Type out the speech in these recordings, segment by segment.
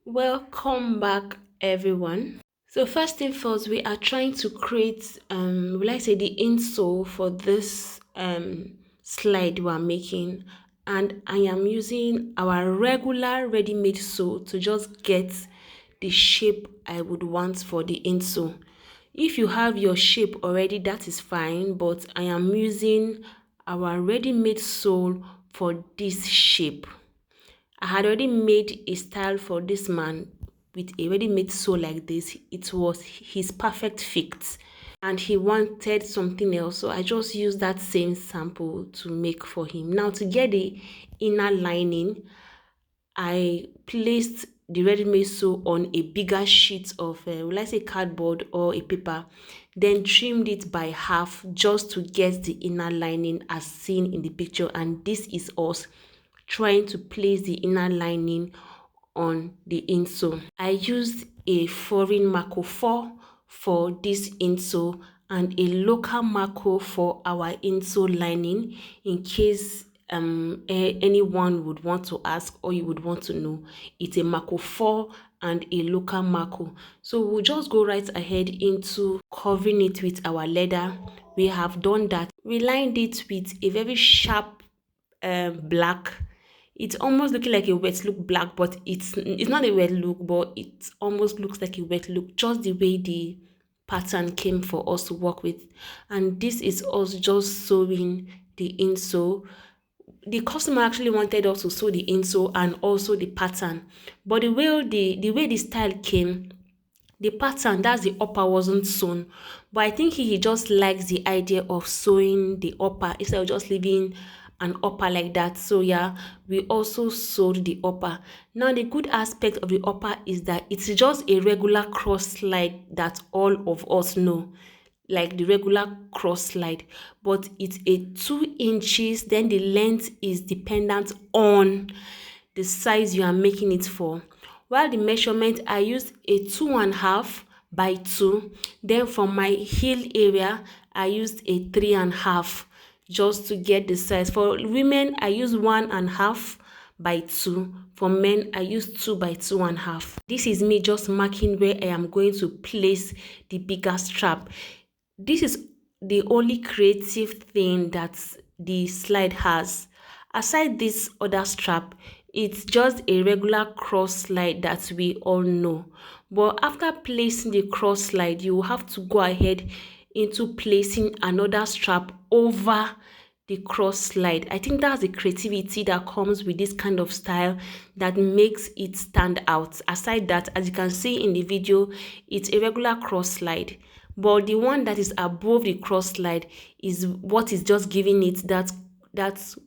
Welcome back, everyone. So first thing first, we are trying to create, will I say, the insole for this slide we are making, and I am using our regular ready-made sole to just get the shape I would want for the insole. If you have your shape already, that is fine, but I am using our ready-made sole for this shape. I had already made a style for this man with a ready-made sole like this. It was his perfect fit and he wanted something else. So I just used that same sample to make for him. Now to get the inner lining, I placed the ready-made sole on a bigger sheet of, will I say cardboard or a paper, then trimmed it by half just to get the inner lining as seen in the picture. And this is us trying to place the inner lining on the insole. I used a foreign marco 4 for this insole and a local marco for our insole lining in case anyone would want to ask or you would want to know. It's a marco 4 and a local marco. So we'll just go right ahead into covering it with our leather. We have done that. We lined it with a very sharp black. It's almost looking like a wet look black, but it's not a wet look, but it almost looks like a wet look, just the way the pattern came for us to work with. And this is us just sewing the insole. The customer actually wanted us to sew the insole and also the pattern, but the way the style came, the pattern, that's the upper, wasn't sewn. But I think he just likes the idea of sewing the upper instead of just leaving an upper like that. So yeah, we also sewed the upper. Now the good aspect of the upper is that it's just a regular cross slide that all of us know, like the regular cross slide, but it's a 2 inches. Then the length is dependent on the size you are making it for. While the measurement, I used a 2.5 by 2. Then for my heel area, I used a 3.5 just to get the size. For women, I use 1.5 by 2. For men, I use 2 by 2.5. This is me just marking where I am going to place the bigger strap. This is the only creative thing that the slide has. Aside this other strap, it's just a regular cross slide that we all know. But after placing the cross slide, you will have to go ahead into placing another strap over the cross slide. I think that's the creativity that comes with this kind of style that makes it stand out. Aside that, as you can see in the video, it's a regular cross slide, but the one that is above the cross slide is what is just giving it that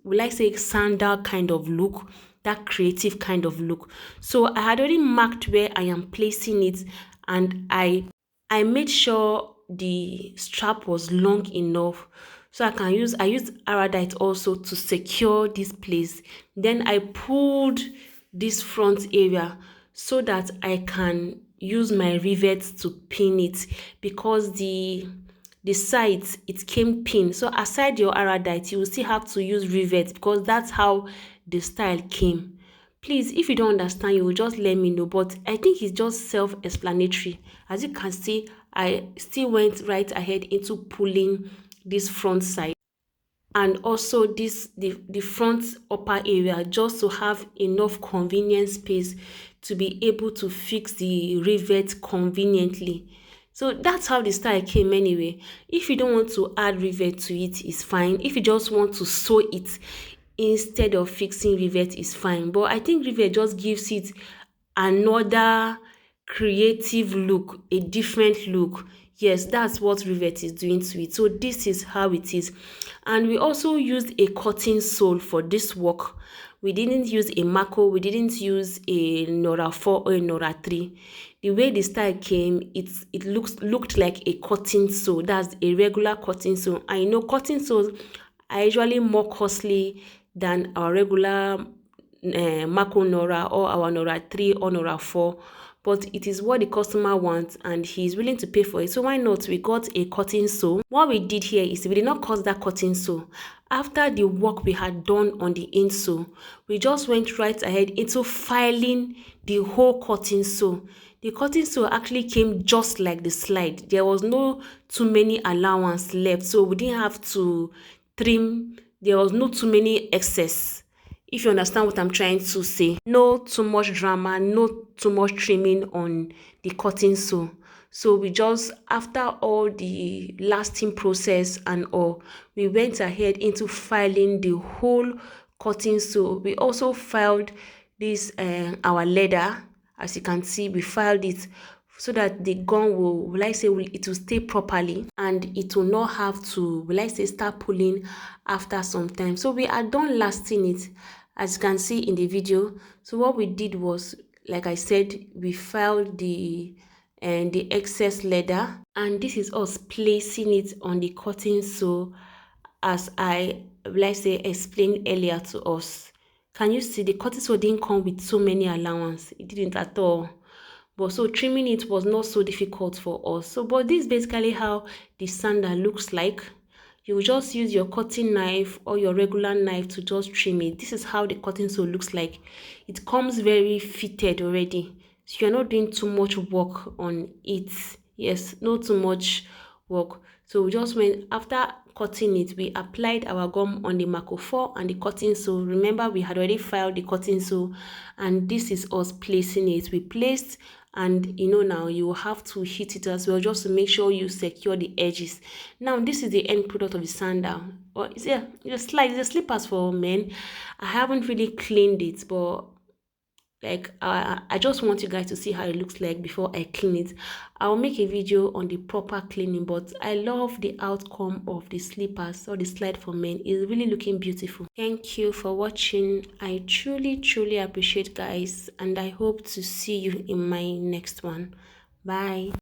will I say sandal kind of look, that creative kind of look. So I had already marked where I am placing it, and I made sure the strap was long enough so I used Aradite also to secure this place. Then I pulled this front area so that I can use my rivets to pin it, because the sides, it came pinned. So aside your Aradite, you will still have to use rivets because that's how the style came. Please, if you don't understand, you will just let me know, but I think it's just self-explanatory. As you can see, I still went right ahead into pulling this front side and also the front upper area, just to have enough convenient space to be able to fix the rivet conveniently. So that's how the style came anyway. If you don't want to add rivet to it, it's fine. If you just want to sew it instead of fixing rivet, is fine. But I think rivet just gives it another creative look, a different look. Yes, that's what rivet is doing to it. So this is how it is. And we also used a cotton sole for this work. We didn't use a Mako, we didn't use a Nora 4 or a Nora 3. The way the style came, it looked like a cotton sole. That's a regular cotton sole. I know cotton soles are usually more costly than our regular Mako Nora or our Nora 3 or Nora 4, but it is what the customer wants and he's willing to pay for it. So why not? We got a cotton sole. What we did here is we did not cut that cotton sole. After the work we had done on the insole, we just went right ahead into filing the whole cotton sole. The cotton sole actually came just like the slide. There was no too many allowance left, so we didn't have to trim. There was no too many excess. If you understand what I'm trying to say, no too much drama, no too much trimming on the cotton sole. So we just, after all the lasting process and all, we went ahead into filing the whole cotton sole. We also filed this our leather. As you can see, we filed it so that the gun will I say, it will stay properly and it will not have to, will I say, start pulling after some time. So we are done lasting it, as you can see in the video. So what we did was, like I said, we filed the excess leather, and this is us placing it on the cotton sole, as I, let's say, explained earlier to us. Can you see the cotton sole didn't come with so many allowance? It didn't at all. But so trimming it was not so difficult for us. So but this is basically how the sander looks like. You will just use your cutting knife or your regular knife to just trim it. This is how the cotton sole looks like. It comes very fitted already, so you're not doing too much work on it. Yes, not too much work. So we just went, after cutting it, we applied our gum on the Marco 4 and the cotton sole. Remember, we had already filed the cotton sole, and this is us placing it. We placed, and you know, now you will have to heat it as well, just to make sure you secure the edges. Now this is the end product of the sandal, or is it a slide, it's a slippers for men. I haven't really cleaned it, but like I just want you guys to see how it looks like before I clean it. I'll make a video on the proper cleaning, but I love the outcome of the slippers or the slide for men. It's really looking beautiful. Thank you for watching. I truly appreciate, guys, and I hope to see you in my next one. Bye.